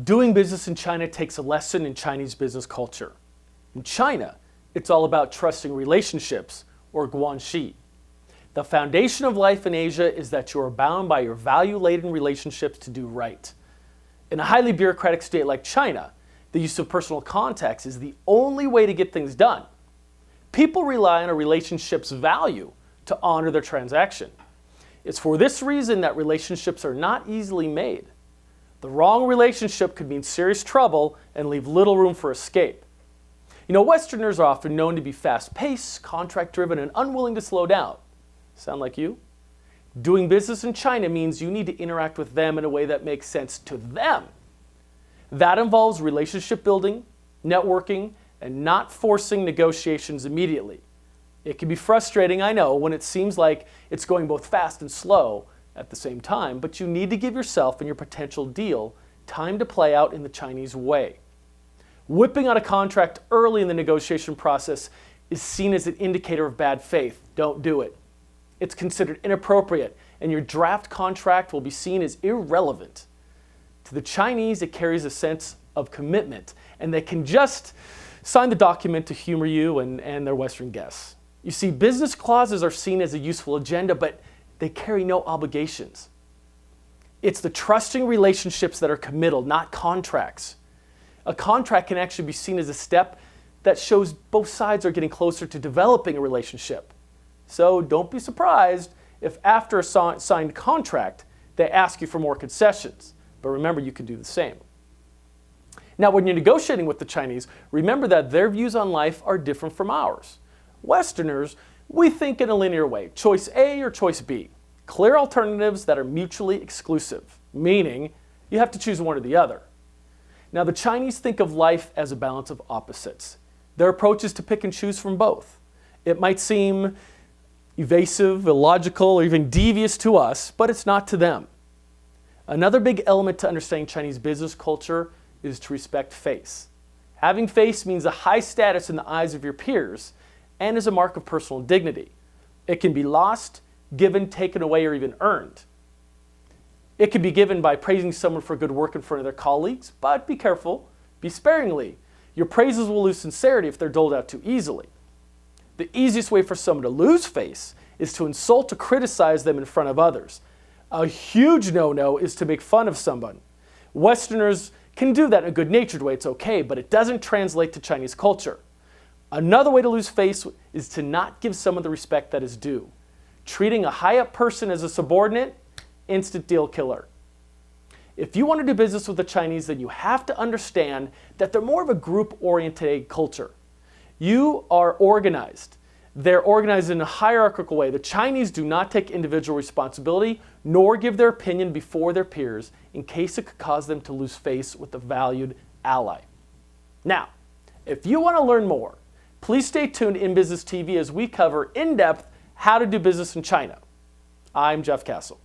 Doing business in China takes a lesson in Chinese business culture. In China, it's all about trusting relationships, or guanxi. The foundation of life in Asia is that you are bound by your value-laden relationships to do right. In a highly bureaucratic state like China, the use of personal contacts is the only way to get things done. People rely on a relationship's value to honor their transaction. It's for this reason that relationships are not easily made. The wrong relationship could mean serious trouble and leave little room for escape. You know, Westerners are often known to be fast-paced, contract-driven, and unwilling to slow down. Sound like you? Doing business in China means you need to interact with them in a way that makes sense to them. That involves relationship building, networking, and not forcing negotiations immediately. It can be frustrating, I know, when it seems like it's going both fast and slow at the same time, but you need to give yourself and your potential deal time to play out in the Chinese way. Whipping out a contract early in the negotiation process is seen as an indicator of bad faith. Don't do it. It's considered inappropriate, and your draft contract will be seen as irrelevant. To the Chinese, it carries a sense of commitment, and they can just sign the document to humor you and their Western guests. You see, business clauses are seen as a useful agenda, but they carry no obligations. It's the trusting relationships that are committal, not contracts. A contract can actually be seen as a step that shows both sides are getting closer to developing a relationship. So don't be surprised if after a signed contract, they ask you for more concessions. But remember, you can do the same. Now, when you're negotiating with the Chinese, remember that their views on life are different from ours. Westerners, we think in a linear way, choice A or choice B. Clear alternatives that are mutually exclusive, meaning you have to choose one or the other. Now, the Chinese think of life as a balance of opposites. Their approach is to pick and choose from both. It might seem evasive, illogical, or even devious to us, but it's not to them. Another big element to understanding Chinese business culture is to respect face. Having face means a high status in the eyes of your peers and is a mark of personal dignity. It can be lost, given, taken away, or even earned. It can be given by praising someone for good work in front of their colleagues, but be careful, be sparingly. Your praises will lose sincerity if they're doled out too easily. The easiest way for someone to lose face is to insult or criticize them in front of others. A huge no-no is to make fun of someone. Westerners can do that in a good-natured way, it's okay, but it doesn't translate to Chinese culture. Another way to lose face is to not give someone the respect that is due. Treating a high-up person as a subordinate, instant deal killer. If you want to do business with the Chinese, then you have to understand that they're more of a group-oriented culture. You are organized. They're organized in a hierarchical way. The Chinese do not take individual responsibility nor give their opinion before their peers in case it could cause them to lose face with a valued ally. Now, if you want to learn more, please stay tuned in Business TV as we cover in-depth how to do business in China. I'm Jeff Castle.